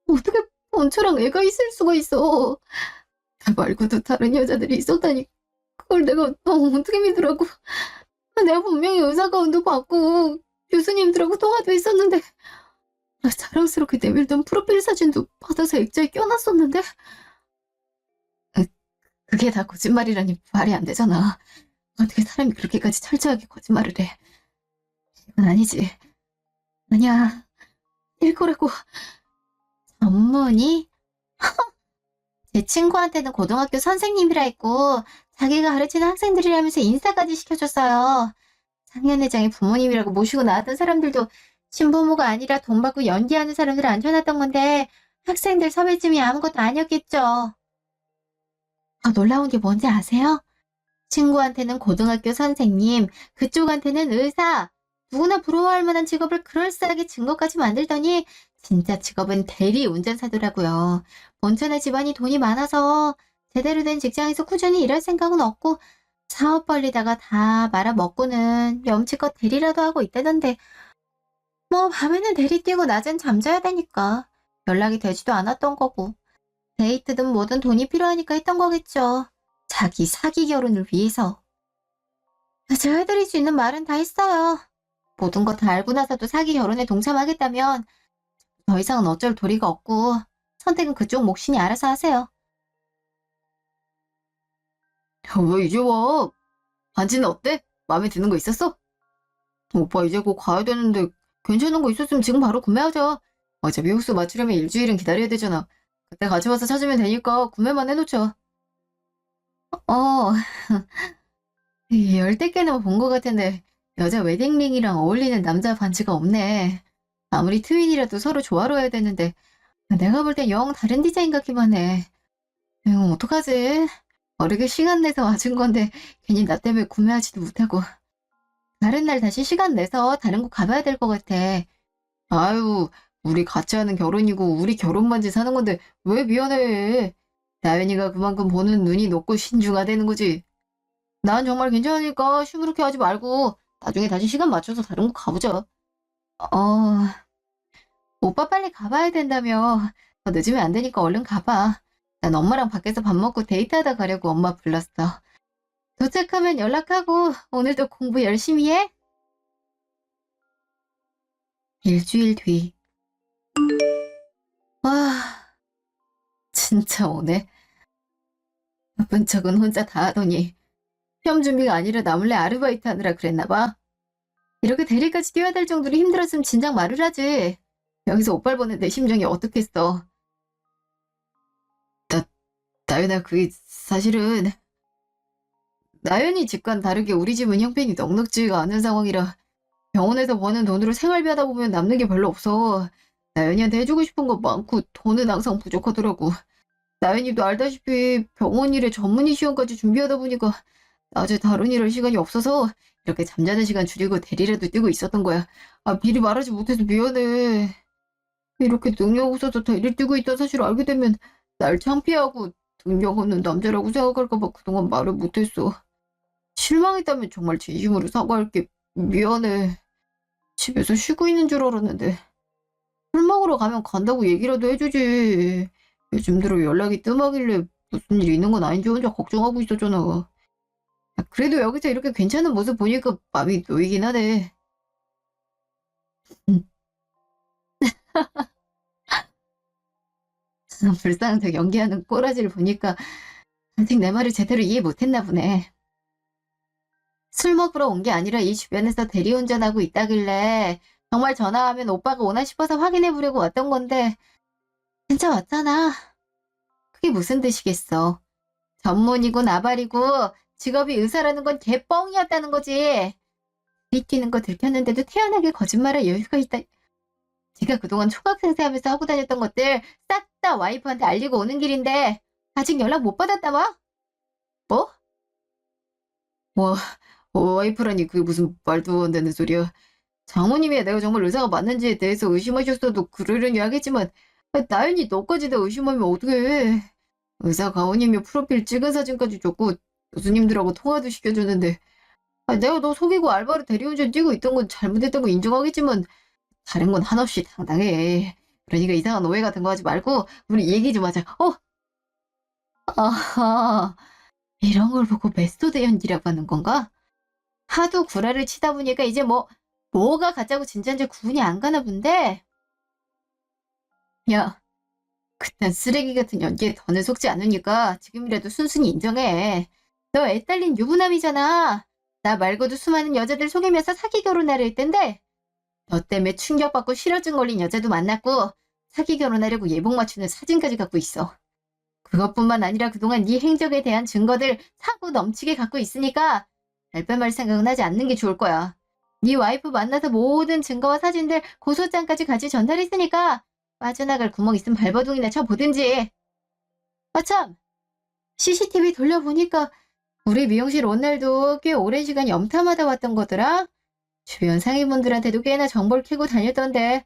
어떻게 본처랑 애가 있을 수가 있어. 나 말고도 다른 여자들이 있었다니 그걸 내가 어떻게 믿으라고. 내가 분명히 의사가운도 받고 교수님들하고 통화도 했었는데 나 자랑스럽게 내밀던 프로필 사진도 받아서 액자에 껴놨었는데 그게 다 거짓말이라니 말이 안 되잖아. 어떻게 사람이 그렇게까지 철저하게 거짓말을 해. 이건 아니지. 아니야. 일 거라고. 전문의? 제 친구한테는 고등학교 선생님이라 했고 자기가 가르치는 학생들이라면서 인사까지 시켜줬어요. 상년회장의 부모님이라고 모시고 나왔던 사람들도 친부모가 아니라 돈 받고 연기하는 사람들 앉혀놨던 건데 학생들 섭외쯤이 아무것도 아니었겠죠. 더 놀라운 게 뭔지 아세요? 친구한테는 고등학교 선생님, 그쪽한테는 의사. 누구나 부러워할 만한 직업을 그럴싸하게 증거까지 만들더니 진짜 직업은 대리운전사더라고요. 본천의 집안이 돈이 많아서 제대로 된 직장에서 꾸준히 일할 생각은 없고 사업 벌리다가 다 말아먹고는 염치껏 대리라도 하고 있다던데 뭐 밤에는 대리 뛰고 낮엔 잠자야 되니까 연락이 되지도 않았던 거고 데이트든 뭐든 돈이 필요하니까 했던 거겠죠. 자기 사기 결혼을 위해서. 제가 해드릴 수 있는 말은 다 했어요. 모든 거 다 알고 나서도 사기 결혼에 동참하겠다면 더 이상은 어쩔 도리가 없고 선택은 그쪽 몫이니 알아서 하세요. 왜 이제 와? 반지는 어때? 마음에 드는 거 있었어? 오빠 이제 곧 가야 되는데 괜찮은 거 있었으면 지금 바로 구매하자. 어차피 흡수 맞추려면 일주일은 기다려야 되잖아. 그때 같이 와서 찾으면 되니까 구매만 해놓자. 어, 열댓 개나 본 것 같은데 여자 웨딩링이랑 어울리는 남자 반지가 없네. 아무리 트윈이라도 서로 조화로워야 되는데 내가 볼 땐 영 다른 디자인 같기만 해. 이거 어떡하지? 어르게 시간 내서 와준 건데 괜히 나 때문에 구매하지도 못하고 다른 날 다시 시간 내서 다른 곳 가봐야 될 것 같아. 아유, 우리 같이 하는 결혼이고 우리 결혼 반지 사는 건데 왜 미안해? 나연이가 그만큼 보는 눈이 높고 신중하다는 거지. 난 정말 괜찮으니까 시무룩해 하지 말고 나중에 다시 시간 맞춰서 다른 곳 가보자. 어, 오빠 빨리 가봐야 된다며. 더 늦으면 안 되니까 얼른 가봐. 난 엄마랑 밖에서 밥 먹고 데이트하다 가려고 엄마 불렀어. 도착하면 연락하고 오늘도 공부 열심히 해. 일주일 뒤. 와, 진짜 오네. 바쁜 척은 혼자 다 하더니 시험 준비가 아니라 나 몰래 아르바이트 하느라 그랬나 봐. 이렇게 대리까지 뛰어야 될 정도로 힘들었으면 진작 말을 하지. 여기서 오빠를 보는 내 심정이 어떻겠어. 나연아, 그게 사실은 나연이 집과는 다르게 우리 집은 형편이 넉넉지가 않은 상황이라 병원에서 버는 돈으로 생활비 하다 보면 남는 게 별로 없어. 나연이한테 해주고 싶은 거 많고 돈은 항상 부족하더라고. 나연이도 알다시피 병원 일에 전문의 시험까지 준비하다 보니까 낮에 다른 일할 시간이 없어서 이렇게 잠자는 시간 줄이고 대리라도 뛰고 있었던 거야. 아, 미리 말하지 못해서 미안해. 이렇게 능력 없어서 대리 뛰고 있던 사실을 알게 되면 날 창피하고 능력 없는 남자라고 생각할까 봐 그동안 말을 못했어. 실망했다면 정말 진심으로 사과할게. 미안해. 집에서 쉬고 있는 줄 알았는데. 술 먹으러 가면 간다고 얘기라도 해주지. 요즘 들어 연락이 뜸하길래 무슨 일 있는 건 아닌지 혼자 걱정하고 있었잖아. 그래도 여기서 이렇게 괜찮은 모습 보니까 마음이 놓이긴 하네. 불쌍한 척 연기하는 꼬라지를 보니까 아직 내 말을 제대로 이해 못했나 보네. 술 먹으러 온 게 아니라 이 주변에서 대리운전하고 있다길래 정말 전화하면 오빠가 오나 싶어서 확인해 보려고 왔던 건데 진짜 왔잖아. 그게 무슨 뜻이겠어. 전문이고 나발이고 직업이 의사라는 건 개뻥이었다는 거지. 들이키는 거 들켰는데도 태연하게 거짓말할 여유가 있다. 제가 그동안 초각생세 하면서 하고 다녔던 것들 싹 다 와이프한테 알리고 오는 길인데 아직 연락 못 받았다마? 뭐? 와, 와이프라니 그게 무슨 말도 안 되는 소리야. 장모님이 내가 정말 의사가 맞는지에 대해서 의심하셨어도 그러려니 하겠지만 나연이 너까지 다 의심하면 어떡해. 의사 가훈이며 프로필 찍은 사진까지 줬고 교수님들하고 통화도 시켜줬는데 내가 너 속이고 알바로 대리운전 뛰고 있던 건 잘못했다고 인정하겠지만 다른 건 한없이 당당해. 그러니까 이상한 오해 같은 거 하지 말고 우리 얘기 좀 하자. 아하, 이런 걸 보고 메소드 연기라고 하는 건가? 하도 구라를 치다 보니까 이제 뭐가 가짜고 진짜인지 구분이 안 가나 본데? 야, 그딴 쓰레기 같은 연기에 더는 속지 않으니까 지금이라도 순순히 인정해. 너 애 딸린 유부남이잖아. 나 말고도 수많은 여자들 속이면서 사기 결혼하려 했던데 너 때문에 충격받고 실어증 걸린 여자도 만났고 사기 결혼하려고 예복 맞추는 사진까지 갖고 있어. 그것뿐만 아니라 그동안 네 행적에 대한 증거들 차고 넘치게 갖고 있으니까 발뺌할 생각은 하지 않는 게 좋을 거야. 네 와이프 만나서 모든 증거와 사진들 고소장까지 같이 전달했으니까 빠져나갈 구멍 있으면 발버둥이나 쳐보든지. 아참! CCTV 돌려보니까 우리 미용실 오늘도 꽤 오랜 시간 염탐하다 왔던 거더라. 주변 상인분들한테도 꽤나 정보를 캐고 다녔던데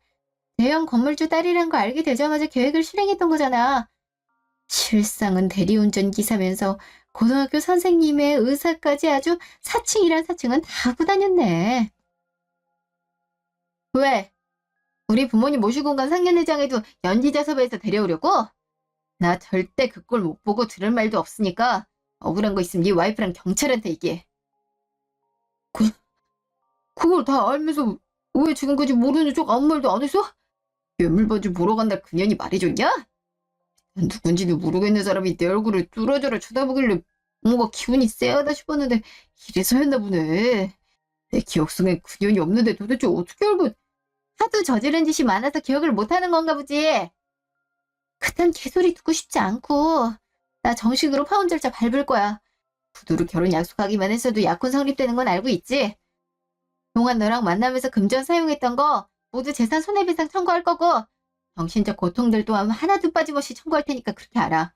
대형 건물주 딸이란 거 알게 되자마자 계획을 실행했던 거잖아. 실상은 대리운전 기사면서 고등학교 선생님의 의사까지 아주 사칭이란 사칭은 다 하고 다녔네. 왜? 우리 부모님 모시고 간 상견례장에도 연기자 섭외해서 데려오려고? 나 절대 그 꼴 못 보고 들을 말도 없으니까 억울한 거 있으면 네 와이프랑 경찰한테 얘기해. 그걸 다 알면서 왜 지금까지 모르는 척 아무 말도 안 했어? 괴물반지 보러 간다 그년이 말해줬냐? 누군지도 모르겠는 사람이 내 얼굴을 뚫어져라 쳐다보길래 뭔가 기분이 쎄하다 싶었는데 이래서였나 보네. 내 기억 속엔 그년이 없는데 도대체 어떻게 알고. 하도 저지른 짓이 많아서 기억을 못하는 건가 보지. 그딴 개소리 듣고 싶지 않고 나 정식으로 파혼 절차 밟을 거야. 구두로 결혼 약속하기만 했어도 약혼 성립되는 건 알고 있지? 동안 너랑 만나면서 금전 사용했던 거 모두 재산 손해배상 청구할 거고 정신적 고통들 또한 하나도 빠짐없이 청구할 테니까 그렇게 알아. 한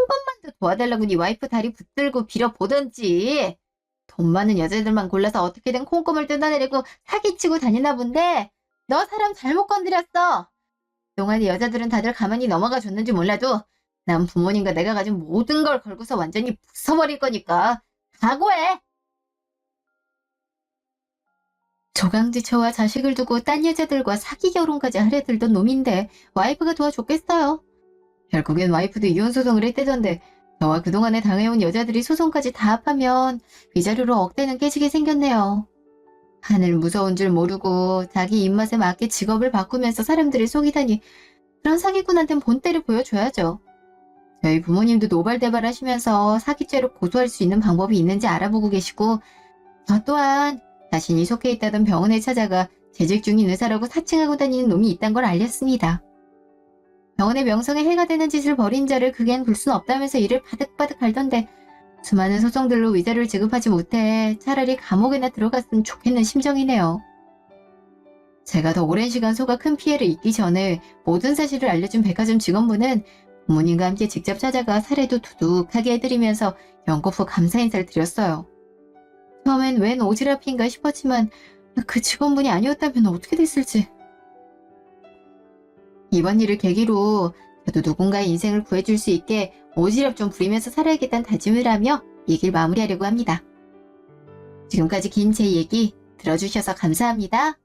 번만 더 도와달라고 네 와이프 다리 붙들고 빌어보던지. 돈 많은 여자들만 골라서 어떻게든 콩고물 뜯어내려고 사기치고 다니나 본데 너 사람 잘못 건드렸어. 그동안 이 여자들은 다들 가만히 넘어가 줬는지 몰라도 난 부모님과 내가 가진 모든 걸 걸고서 완전히 부숴버릴 거니까 각오해. 조강지처와 자식을 두고 딴 여자들과 사기 결혼까지 하려 들던 놈인데 와이프가 도와줬겠어요. 결국엔 와이프도 이혼 소송을 했대던데 저와 그동안에 당해온 여자들이 소송까지 다 합하면 위자료로 억대는 깨지게 생겼네요. 하늘 무서운 줄 모르고 자기 입맛에 맞게 직업을 바꾸면서 사람들을 속이다니 그런 사기꾼한텐 본때를 보여줘야죠. 저희 부모님도 노발대발 하시면서 사기죄로 고소할 수 있는 방법이 있는지 알아보고 계시고 저 또한 자신이 속해 있다던 병원에 찾아가 재직 중인 의사라고 사칭하고 다니는 놈이 있단 걸 알렸습니다. 병원의 명성에 해가 되는 짓을 벌인 자를 극엔 볼 순 없다면서 이를 바득바득 앓던데 수많은 소송들로 위자료를 지급하지 못해 차라리 감옥에나 들어갔으면 좋겠는 심정이네요. 제가 더 오랜 시간 속아 큰 피해를 입기 전에 모든 사실을 알려준 백화점 직원분은 부모님과 함께 직접 찾아가 사례도 두둑하게 해드리면서 연거푸 감사 인사를 드렸어요. 처음엔 웬 오지랖인가 싶었지만 그 직원분이 아니었다면 어떻게 됐을지. 이번 일을 계기로 저도 누군가의 인생을 구해줄 수 있게 오지랖 좀 부리면서 살아야겠다는 다짐을 하며 얘기를 마무리하려고 합니다. 지금까지 긴 제 얘기 들어주셔서 감사합니다.